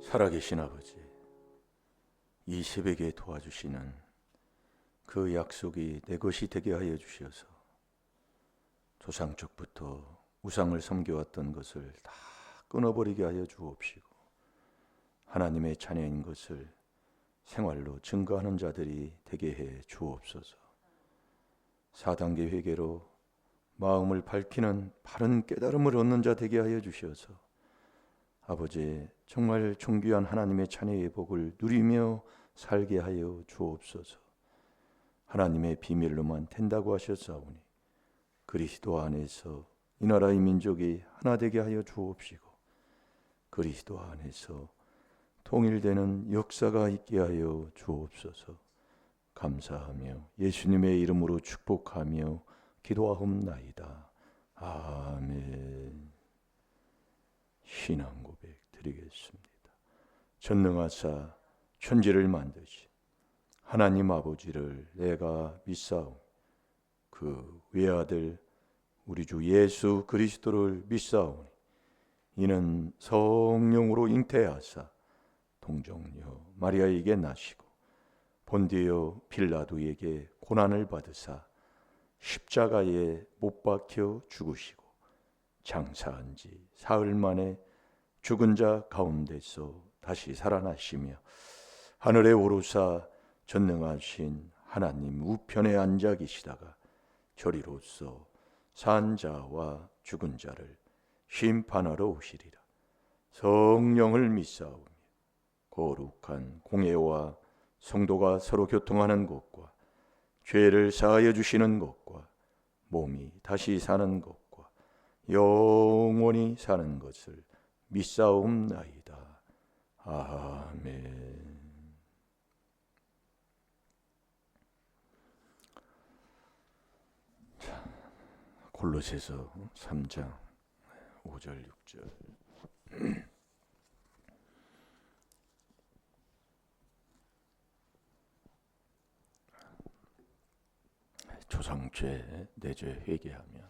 살아계신 아버지, 이 새벽에 도와주시는 그 약속이 내 것이 되게 하여 주셔서 조상적부터 우상을 섬겨왔던 것을 다 끊어버리게 하여 주옵시고, 하나님의 자녀인 것을 생활로 증거하는 자들이 되게 해 주옵소서. 4단계 회개로 마음을 밝히는 바른 깨달음을 얻는 자 되게 하여 주셔서 아버지, 정말 존귀한 하나님의 자녀의 복을 누리며 살게 하여 주옵소서. 하나님의 비밀로만 된다고 하셨사오니 그리스도 안에서 이 나라의 민족이 하나 되게 하여 주옵시고, 그리스도 안에서 통일되는 역사가 있게 하여 주옵소서. 감사하며 예수님의 이름으로 축복하며 기도하옵나이다. 아멘. 신앙 고백 드리겠습니다. 전능하사 천지를 만드신 하나님 아버지를 내가 믿사오. 그 외아들 우리 주 예수 그리스도를 믿사오니 이는 성령으로 잉태하사 동정녀 마리아에게 나시고 본디오 빌라도에게 고난을 받으사 십자가에 못 박혀 죽으시고 장사한 지 사흘 만에 죽은 자 가운데서 다시 살아나시며 하늘에 오르사 전능하신 하나님 우편에 앉아 계시다가 저리로서 산 자와 죽은 자를 심판하러 오시리라. 성령을 믿사오며 거룩한 공예와 성도가 서로 교통하는 것과 죄를 사하여 주시는 것과 몸이 다시 사는 것과 영원히 사는 것을 믿사옵나이다. 아멘. 자, 골로새서 3장 5절 6절. 조상죄, 내죄 회개하면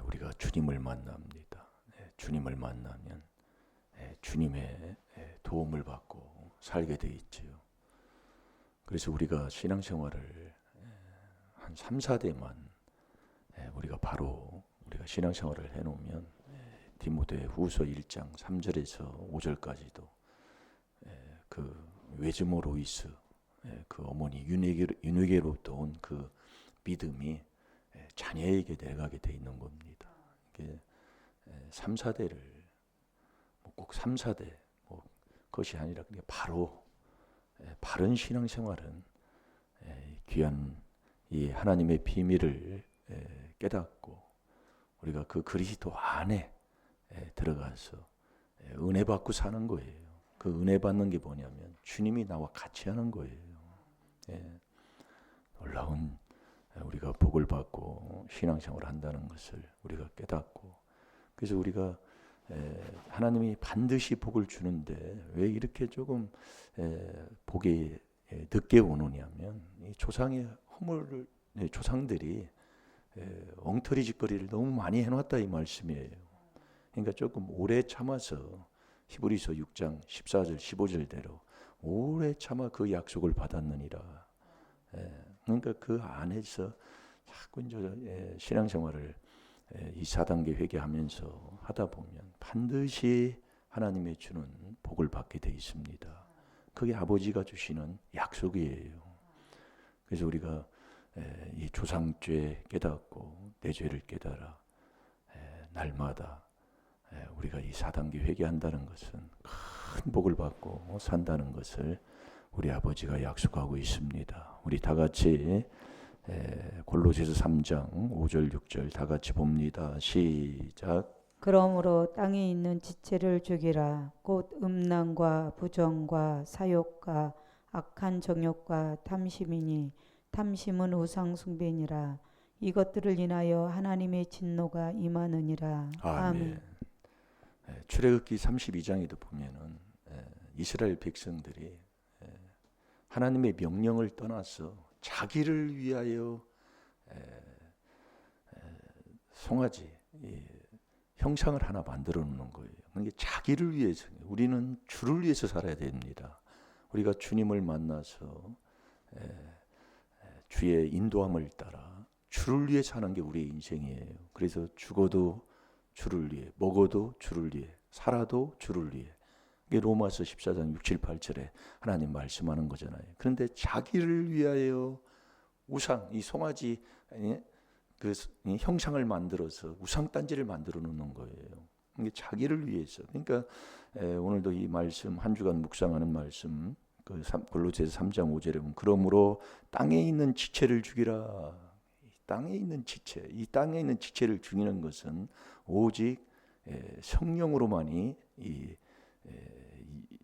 우리가 주님을 만납니다. 주님을 만나면 주님의 도움을 받고 살게 돼 있지요. 그래서 우리가 신앙생활을 한 3, 4대만 우리가 바로 우리가 신앙생활을 해놓으면 디모데 후서 1장 3절에서 5절까지도 그 외즈모 로이스 그 어머니 윤회계로부터 온 그 믿음이 자녀에게 내려가게 돼 있는 겁니다. 이게 3, 4대를 꼭 3, 4대 그것이 아니라 그냥 바로 바른 신앙생활은 귀한 이 하나님의 비밀을 깨닫고 우리가 그 그리스도 안에 들어가서 은혜 받고 사는 거예요. 그 은혜 받는 게 뭐냐면 주님이 나와 같이 하는 거예요. 놀라운 우리가 복을 받고 신앙생활을 한다는 것을 우리가 깨닫고, 그래서 우리가 하나님이 반드시 복을 주는데 왜 이렇게 조금 복이 늦게 오느냐면 이 조상의 허물을 조상들이 엉터리 짓거리를 너무 많이 해놨다 이 말씀이에요. 그러니까 조금 오래 참아서 히브리서 6장 14절 15절대로 오래 참아 그 약속을 받았느니라. 그러니까 그 안에서 자꾸 이제 신앙생활을 이 4단계 회개하면서 하다 보면 반드시 하나님의 주는 복을 받게 돼 있습니다. 그게 아버지가 주시는 약속이에요. 그래서 우리가 이 조상죄 깨닫고 내 죄를 깨달아 날마다 우리가 이 4단계 회개한다는 것은 큰 복을 받고 산다는 것을 우리 아버지가 약속하고 있습니다. 우리 다 같이 골로새서 3장 5절 6절 다 같이 봅니다. 시작. 그러므로 땅에 있는 지체를 죽이라. 곧 음란과 부정과 사욕과 악한 정욕과 탐심이니 탐심은 우상 숭배니라. 이것들을 인하여 하나님의 진노가 임하느니라. 아멘. 출애굽기 32장에도 보면은 이스라엘 백성들이 하나님의 명령을 떠나서 자기를 위하여 송아지 형상을 하나 만들어 놓는 거예요. 그러니까 자기를 위해서, 우리는 주를 위해서 살아야 됩니다. 우리가 주님을 만나서 주의 인도함을 따라 주를 위해 사는 게 우리의 인생이에요. 그래서 죽어도 주를 위해, 먹어도 주를 위해, 살아도 주를 위해. 이게 로마서 14장 6, 7, 8절에 하나님 말씀하는 거잖아요. 그런데 자기를 위하여 우상, 이 송아지 그 형상을 만들어서 우상 단지를 만들어 놓는 거예요. 이게 자기를 위해서. 그러니까 오늘도 이 말씀 한 주간 묵상하는 말씀 그 골로새서 3장 5절에 보면 그러므로 땅에 있는 지체를 죽이라. 땅에 있는 지체, 이 땅에 있는 지체를 죽이는 것은 오직 성령으로만이 이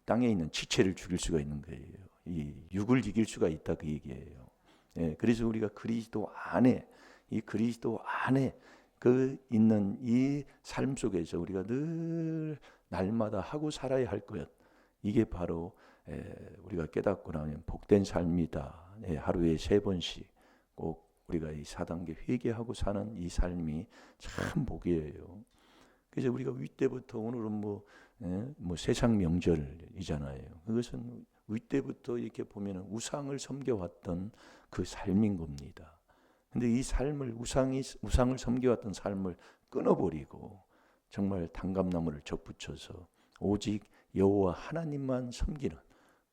땅에 있는 지체를 죽일 수가 있는 거예요. 이 육을 이길 수가 있다 그 얘기예요. 그래서 우리가 그리스도 안에, 이 그리스도 안에 그 있는 이 삶 속에서 우리가 늘 날마다 하고 살아야 할 것, 이게 바로 우리가 깨닫고 나면 복된 삶이다. 하루에 3번씩 꼭 우리가 이 4단계 회개하고 사는 이 삶이 참 복이에요. 그래서 우리가 윗때부터 오늘은 뭐 세상 명절이잖아요. 그것은 윗때부터 이렇게 보면 우상을 섬겨왔던 그 삶인 겁니다. 근데 이 삶을 우상을 섬겨왔던 삶을 끊어버리고 정말 단감나무를 접붙여서 오직 여호와 하나님만 섬기는,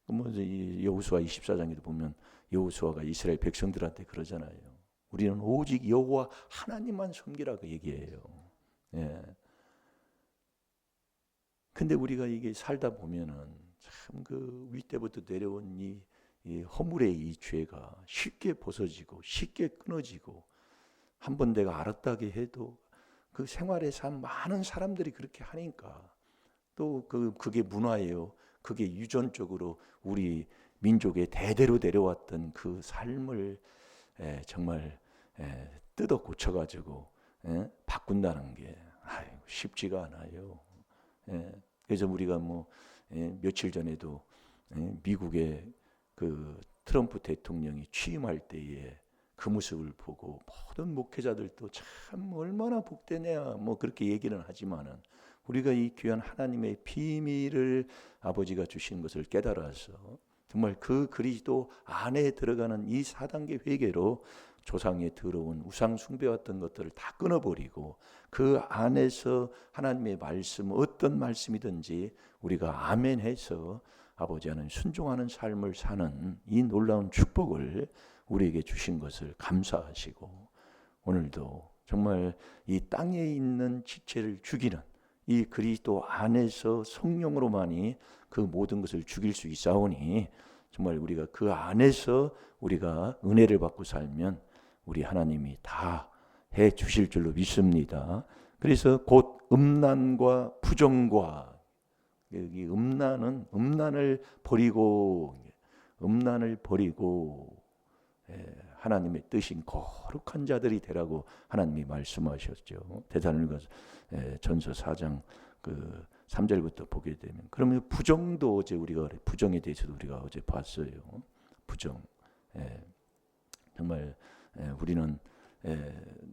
뭐 여호수아 24장에도 보면 여호수아가 이스라엘 백성들한테 그러잖아요. 우리는 오직 여호와 하나님만 섬기라고 얘기해요. 근데 우리가 이게 살다 보면은 참 그 윗때부터 내려온 이 허물의 이 죄가 쉽게 벗어지고 쉽게 끊어지고, 한번 내가 알았다게 해도 그 생활에서 많은 사람들이 그렇게 하니까 또 그게 문화예요. 그게 유전적으로 우리 민족에 대대로 내려왔던 그 삶을 정말 뜯어 고쳐가지고 바꾼다는 게 쉽지가 않아요. 그래서 우리가 뭐 며칠 전에도 미국의 그 트럼프 대통령이 취임할 때에 그 모습을 보고 모든 목회자들도 참 얼마나 복되냐 뭐 그렇게 얘기는 하지만은, 우리가 이 귀한 하나님의 비밀을 아버지가 주신 것을 깨달아서 정말 그 그리스도 안에 들어가는 이 4단계 회개로 조상에 들어온 우상 숭배했던 것들을 다 끊어버리고 그 안에서 하나님의 말씀, 어떤 말씀이든지 우리가 아멘해서 아버지 하나님 순종하는 삶을 사는 이 놀라운 축복을 우리에게 주신 것을 감사하시고, 오늘도 정말 이 땅에 있는 지체를 죽이는 이 그리스도 안에서 성령으로만이 그 모든 것을 죽일 수 있사오니, 정말 우리가 그 안에서 우리가 은혜를 받고 살면 우리 하나님이 다 해 주실 줄로 믿습니다. 그래서 곧 음란과 부정과, 여기 음란을 버리고 하나님의 뜻인 거룩한 자들이 되라고 하나님이 말씀하셨죠. 데살로니가서 전서 4장 그 3절부터 보게 되면, 그러면 부정도 어제 우리가 부정에 대해서도 우리가 어제 봤어요. 부정, 정말 우리는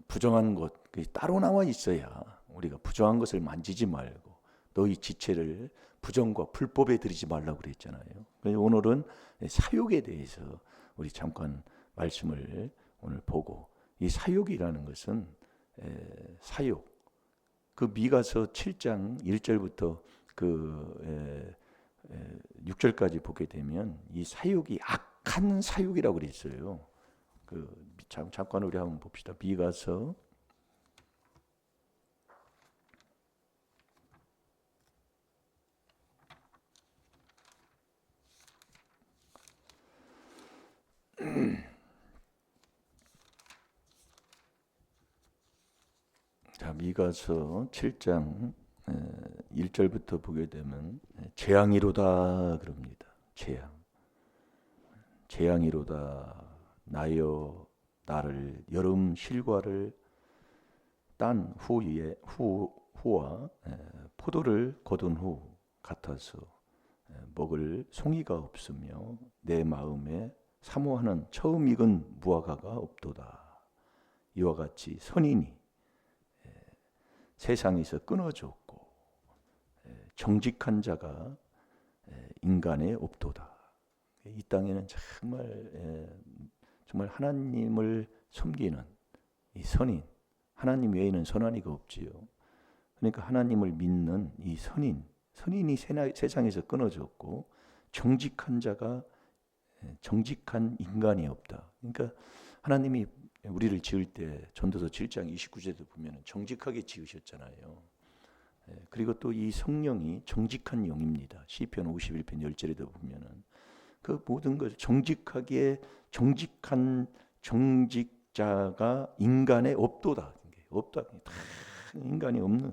부정한 것 따로 나와 있어야 우리가 부정한 것을 만지지 말고 너희 지체를 부정과 불법에 들이지 말라고 그랬잖아요. 그래서 오늘은 사욕에 대해서 우리 잠깐 말씀을 오늘 보고, 이 사욕이라는 것은 사욕, 그 미가서 7장 1절부터 그 6절까지 보게 되면 이 사욕이 악한 사욕이라고 그랬어요. 잠깐 우리 한번 봅시다. 미가서 미가서 7장 1절부터 보게 되면 재앙이로다 그럽니다. 재앙이로다. 나여 나를 여름 실과를 딴 후와 포도를 거둔 후 같아서 먹을 송이가 없으며 내 마음에 사모하는 처음 익은 무화과가 없도다. 이와 같이 선인이 세상에서 끊어졌고 정직한 자가 인간의 없도다. 이 땅에는 정말 하나님을 섬기는 이 선인, 하나님 외에는 선한 이가 없지요. 그러니까 하나님을 믿는 이 선인이 세상에서 끊어졌고 정직한 자가 정직한 인간이 없다. 그러니까 하나님이 우리를 지을 때 전도서 7장 29절에도 보면 정직하게 지으셨잖아요. 그리고 또 이 성령이 정직한 영입니다. 시편 51편 10절에도 보면은 그 모든 것 정직하게 정직한 정직자가 인간의 없도다. 없다. 인간이 없는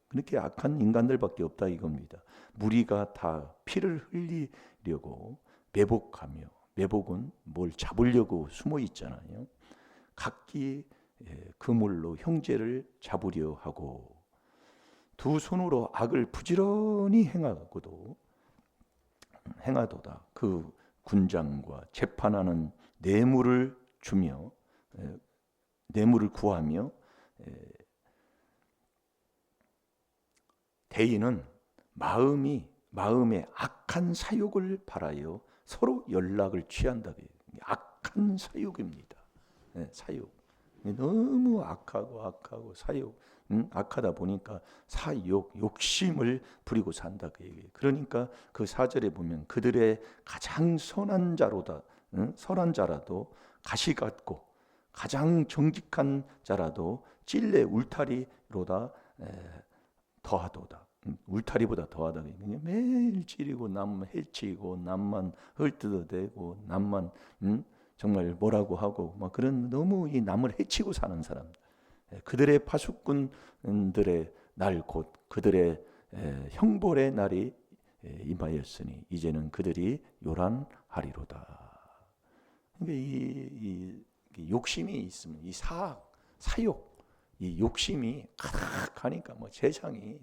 그렇게 악한 인간들밖에 없다 이겁니다. 무리가 다 피를 흘리려고 매복하며 매복은 뭘 잡으려고 숨어 있잖아요. 각기 그물로 형제를 잡으려 하고 두 손으로 악을 부지런히 행하도다. 그 군장과 재판하는 뇌물을 주며 뇌물을 구하며 대인은 마음에 악한 사욕을 바라여 서로 연락을 취한다. 악한 사욕입니다. 사욕. 너무 악하고 사욕. 악하다 보니까 사욕, 욕심을 부리고 산다 그 얘기예요. 그러니까 그 4절에 보면 그들의 가장 선한 자로다, 선한 자라도 가시 같고 가장 정직한 자라도 찔레 울타리로다 더하도다. 울타리보다 더하다. 매일 찌르고 남만 해치고 남만 헐뜯어대고 남만 정말 뭐라고 하고 막 그런 너무 이 남을 해치고 사는 사람들. 그들의 파수꾼들의 날 곧 그들의 형벌의 날이 임하였으니 이제는 그들이 요란하리로다. 그러니까 이 욕심이 있으면 이 사욕, 이 욕심이 가득하니까 뭐 세상이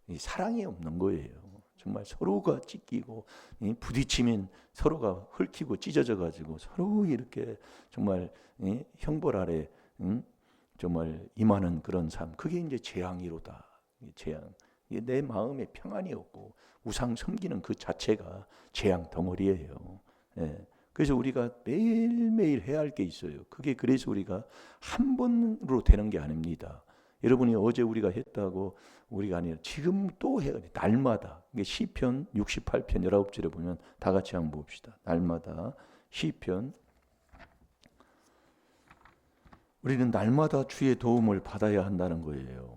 이 사랑이 없는 거예요. 정말 서로가 찢기고 부딪히면 서로가 헐키고 찢어져 가지고 서로 이렇게 정말 형벌 아래 정말 임하는 그런 삶. 그게 이제 재앙이로다. 재앙. 내 마음에 평안이 없고 우상 섬기는 그 자체가 재앙 덩어리예요. 그래서 우리가 매일매일 해야 할 게 있어요. 그게 그래서 우리가 한 번으로 되는 게 아닙니다. 여러분이 어제 우리가 했다고 우리가 아니라 지금 또 해야 돼. 날마다. 이게 시편 68편 19절에 보면 다 같이 한번 봅시다. 날마다 시편 우리는 날마다 주의 도움을 받아야 한다는 거예요.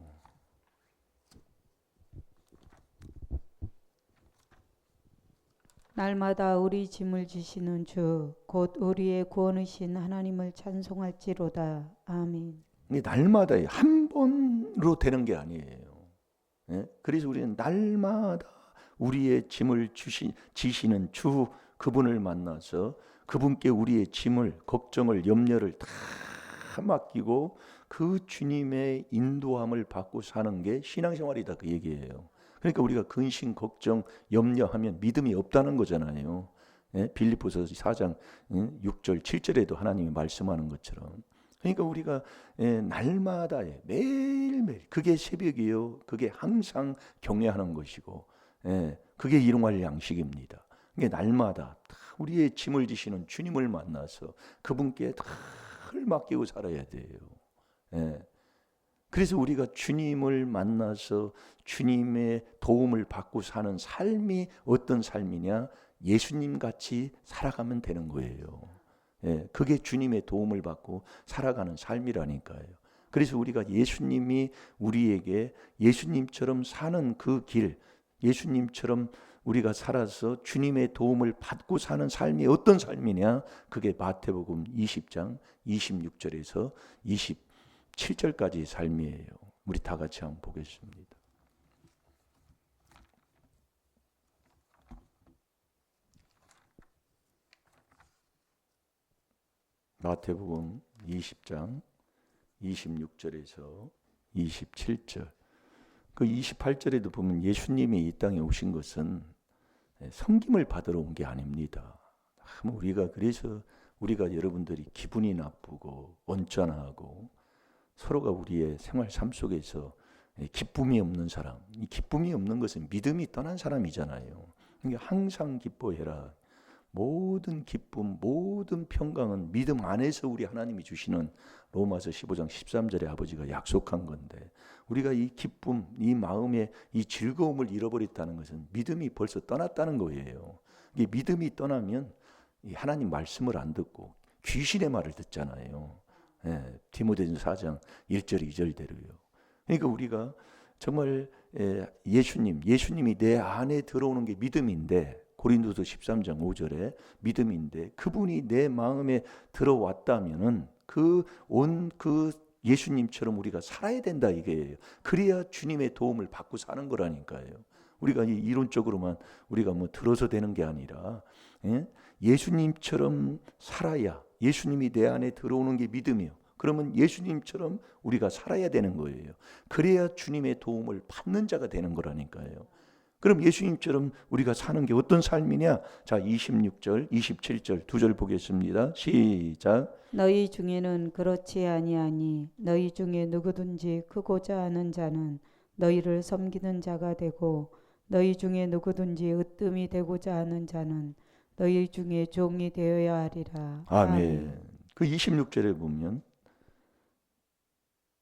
날마다 우리 짐을 지시는 주 곧 우리의 구원이신 하나님을 찬송할지로다. 아멘. 날마다 한 번으로 되는 게 아니에요. 그래서 우리는 날마다 우리의 짐을 지시는 주 그분을 만나서 그분께 우리의 짐을 걱정을 염려를 다 맡기고 그 주님의 인도함을 받고 사는 게 신앙생활이다 그 얘기예요. 그러니까 우리가 근심, 걱정, 염려하면 믿음이 없다는 거잖아요. 빌립보서 4장 6절, 7절에도 하나님이 말씀하는 것처럼. 그러니까 우리가 날마다 매일매일 그게 새벽이요. 그게 항상 경외하는 것이고 그게 일용할 양식입니다. 그게 날마다 우리의 짐을 지시는 주님을 만나서 그분께 다 맡기고 살아야 돼요. 그래서 우리가 주님을 만나서 주님의 도움을 받고 사는 삶이 어떤 삶이냐? 예수님 같이 살아가면 되는 거예요. 그게 주님의 도움을 받고 살아가는 삶이라니까요. 그래서 우리가 예수님이 우리에게 예수님처럼 사는 그 길, 예수님처럼 우리가 살아서 주님의 도움을 받고 사는 삶이 어떤 삶이냐? 그게 마태복음 20장 26절에서 27절까지의 삶이에요. 우리 다 같이 한번 보겠습니다. 마태복음 20장 26절에서 27절. 그 28절에도 보면 예수님이 이 땅에 오신 것은 섬김을 받으러 온 게 아닙니다. 우리가 그래서 우리가 여러분들이 기분이 나쁘고 언짢아하고 서로가 우리의 생활 삶 속에서 기쁨이 없는 사람, 이 기쁨이 없는 것은 믿음이 떠난 사람이잖아요. 그러니까 항상 기뻐해라. 모든 기쁨, 모든 평강은 믿음 안에서 우리 하나님이 주시는 로마서 15장 13절에 아버지가 약속한 건데, 우리가 이 기쁨, 이 마음의 이 즐거움을 잃어버렸다는 것은 믿음이 벌써 떠났다는 거예요. 이 믿음이 떠나면 이 하나님 말씀을 안 듣고 귀신의 말을 듣잖아요. 디모데전서 4장 1절 2절대로요. 그러니까 우리가 정말 예수님이 내 안에 들어오는 게 믿음인데, 고린도서 13장 5절에 믿음인데, 그분이 내 마음에 들어왔다면은 그 예수님처럼 우리가 살아야 된다 이게예요. 그래야 주님의 도움을 받고 사는 거라니까요. 우리가 이론적으로만 우리가 뭐 들어서 되는 게 아니라 예수님처럼 살아야, 예수님이 내 안에 들어오는 게 믿음이요. 그러면 예수님처럼 우리가 살아야 되는 거예요. 그래야 주님의 도움을 받는 자가 되는 거라니까요. 그럼 예수님처럼 우리가 사는 게 어떤 삶이냐? 자, 26절, 27절 두 절 보겠습니다. 시작. 너희 중에는 그렇지 아니하니 너희 중에 누구든지 크고자 하는 자는 너희를 섬기는 자가 되고, 너희 중에 누구든지 으뜸이 되고자 하는 자는 너희 중에 종이 되어야 하리라. 아멘. 그 26절에 보면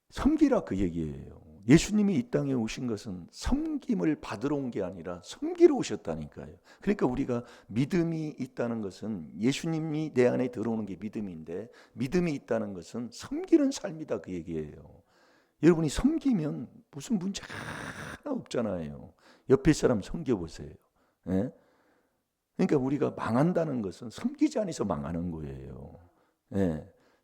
섬기라 그 얘기예요. 예수님이 이 땅에 오신 것은 섬김을 받으러 온 게 아니라 섬기러 오셨다니까요. 그러니까 우리가 믿음이 있다는 것은, 예수님이 내 안에 들어오는 게 믿음인데, 믿음이 있다는 것은 섬기는 삶이다 그 얘기예요. 여러분이 섬기면 무슨 문제가 하나 없잖아요. 옆에 사람 섬겨보세요. 그러니까 우리가 망한다는 것은 섬기지 않아서 망하는 거예요.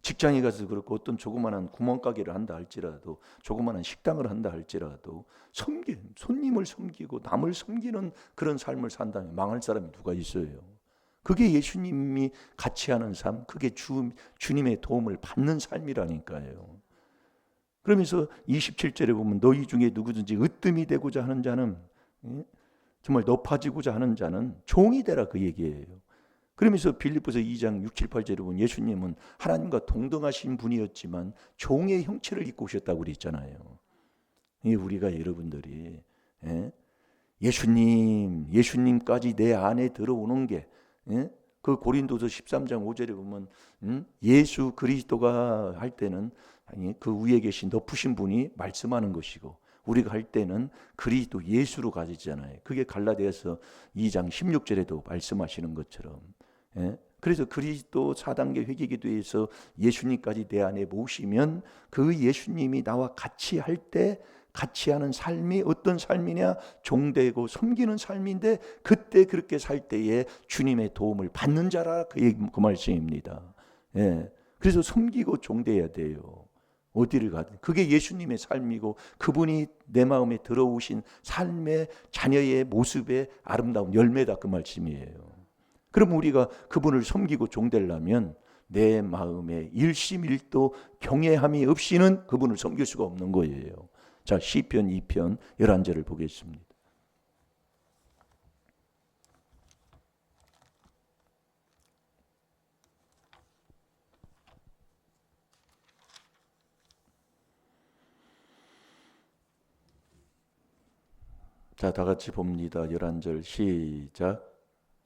직장에 가서 그렇고, 어떤 조그마한 구멍가게를 한다 할지라도, 조그마한 식당을 한다 할지라도 손님을 섬기고 남을 섬기는 그런 삶을 산다면 망할 사람이 누가 있어요? 그게 예수님이 같이 하는 삶, 그게 주님의 도움을 받는 삶이라니까요. 그러면서 27절에 보면 너희 중에 누구든지 으뜸이 되고자 하는 자는, 정말 높아지고자 하는 자는 종이 되라 그 얘기예요. 그러면서 빌립보서 2장 6, 7, 8절에 보면 예수님은 하나님과 동등하신 분이었지만 종의 형체를 입고 오셨다고 그랬잖아요. 우리가 여러분들이 예수님까지 내 안에 들어오는 게, 그 고린도서 13장 5절에 보면 예수 그리스도가 할 때는 그 위에 계신 높으신 분이 말씀하는 것이고, 우리가 할 때는 그리스도 예수로 가지잖아요. 그게 갈라디아서 2장 16절에도 말씀하시는 것처럼, 그래서 그리스도 4단계 회개기도에서 예수님까지 내 안에 모시면 그 예수님이 나와 같이 할 때 같이 하는 삶이 어떤 삶이냐? 종되고 섬기는 삶인데, 그때 그렇게 살 때에 주님의 도움을 받는 자라 그 말씀입니다. 그래서 섬기고 종돼야 돼요. 어디를 가든 그게 예수님의 삶이고, 그분이 내 마음에 들어오신 삶의 자녀의 모습의 아름다운 열매다 그 말씀이에요. 그럼 우리가 그분을 섬기고 종되려면 내 마음에 일심일도 경외함이 없이는 그분을 섬길 수가 없는 거예요. 자, 시편 2편 11절을 보겠습니다. 자, 다 같이 봅니다. 11절 시작.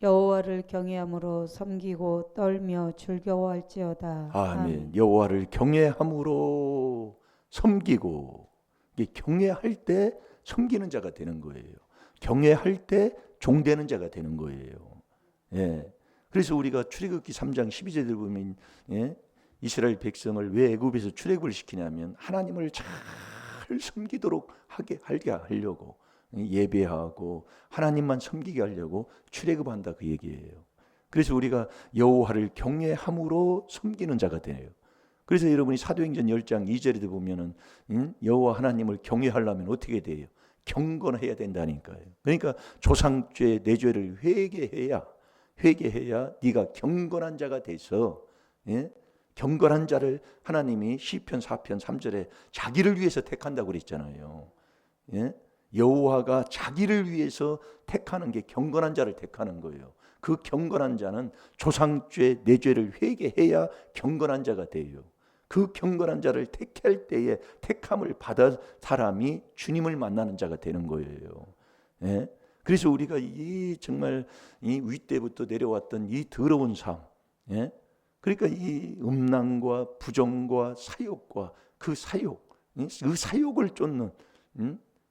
여호와를 경외함으로 섬기고 떨며 즐거워할지어다. 아멘. 여호와를 경외함으로 섬기고, 이게 경외할 때 섬기는 자가 되는 거예요. 경외할 때 종되는 자가 되는 거예요. 그래서 우리가 출애굽기 3장 12절을 보면, 이스라엘 백성을 왜 애굽에서 출애굽을 시키냐면 하나님을 잘 섬기도록 하게 하려고, 예배하고 하나님만 섬기게 하려고 출애굽한다 그 얘기예요. 그래서 우리가 여호와를 경외함으로 섬기는 자가 되네요. 그래서 여러분이 사도행전 10장 2절에도 보면은 여호와 하나님을 경외하려면 어떻게 돼요? 경건해야 된다니까요. 그러니까 조상죄 내 죄를 회개해야 네가 경건한 자가 돼서, 경건한 자를 하나님이 시편 4편 3절에 자기를 위해서 택한다고 그랬잖아요. 여호와가 자기를 위해서 택하는 게 경건한 자를 택하는 거예요. 그 경건한 자는 조상죄 내 죄를 회개해야 경건한 자가 돼요. 그 경건한 자를 택할 때에 택함을 받아 사람이 주님을 만나는 자가 되는 거예요. 예? 그래서 우리가 이 정말 이 윗대부터 내려왔던 이 더러운 삶, 예? 그러니까 이 음란과 부정과 사욕과 그 사욕, 그 사욕을 쫓는,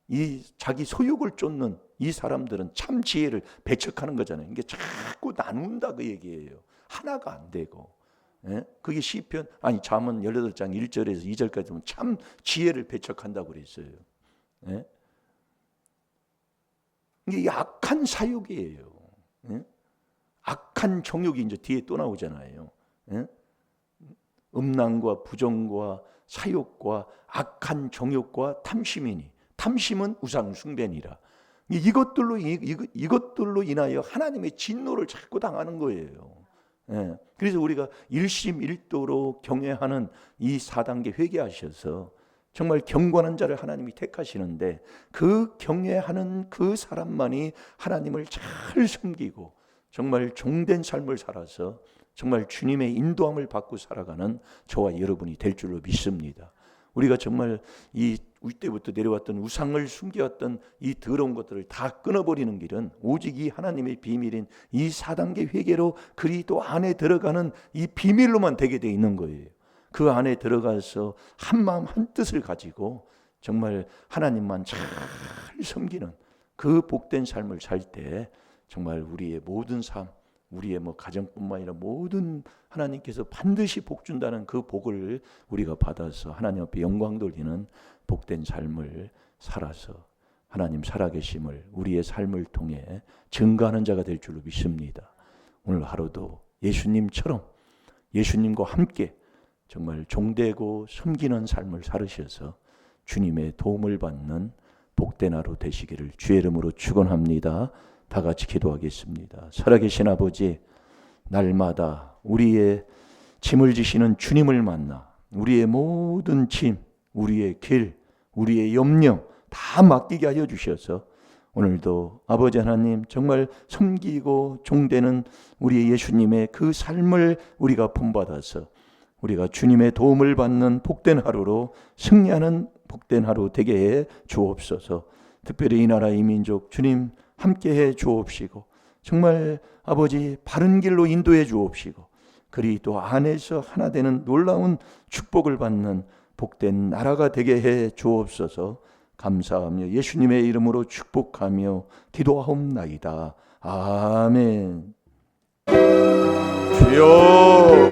이 자기 소욕을 쫓는 이 사람들은 참 지혜를 배척하는 거잖아요. 이게 자꾸 나눈다 그 얘기예요. 하나가 안 되고. 예? 그게 시편 잠언 18장 1절에서 2절까지 보면 참 지혜를 배척한다고 그랬어요. 예? 이게 악한 사욕이에요. 예? 악한 정욕이 이제 뒤에 또 나오잖아요. 예? 음란과 부정과 사욕과 악한 정욕과 탐심이니 탐심은 우상 숭배니라. 이것들로 인하여 하나님의 진노를 자꾸 당하는 거예요. 예. 그래서 우리가 일심일도로 경외하는 이 4단계 회개하셔서 정말 경건한 자를 하나님이 택하시는데 그 경외하는 그 사람만이 하나님을 잘 섬기고 정말 종된 삶을 살아서 정말 주님의 인도함을 받고 살아가는 저와 여러분이 될 줄로 믿습니다. 우리가 정말 이 윗대부터 내려왔던 우상을 숨겨왔던 이 더러운 것들을 다 끊어버리는 길은 오직 이 하나님의 비밀인 이 4단계 회개로 그리스도 안에 들어가는 이 비밀로만 되게 돼 있는 거예요. 그 안에 들어가서 한 마음 한 뜻을 가지고 정말 하나님만 잘 섬기는 그 복된 삶을 살 때 정말 우리의 모든 삶, 우리의 가정뿐만 아니라 모든 하나님께서 반드시 복 준다는 그 복을 우리가 받아서 하나님 앞에 영광 돌리는 복된 삶을 살아서 하나님 살아계심을 우리의 삶을 통해 증거하는 자가 될 줄로 믿습니다. 오늘 하루도 예수님처럼 예수님과 함께 정말 종되고 섬기는 삶을 살으셔서 주님의 도움을 받는 복된 하루 되시기를 주의 이름으로 축원합니다. 다 같이 기도하겠습니다. 살아계신 아버지, 날마다 우리의 짐을 지시는 주님을 만나 우리의 모든 짐, 우리의 길, 우리의 염려 다 맡기게 하여 주셔서 오늘도 아버지 하나님 정말 섬기고 종되는 우리의 예수님의 그 삶을 우리가 본받아서 우리가 주님의 도움을 받는 복된 하루로 승리하는 복된 하루 되게 해 주옵소서. 특별히 이 나라 이 민족 주님 함께해 주옵시고 정말 아버지 바른 길로 인도해 주옵시고 그리스도 안에서 하나 되는 놀라운 축복을 받는 복된 나라가 되게 해 주옵소서. 감사하며 예수님의 이름으로 축복하며 기도하옵나이다. 아멘. 주여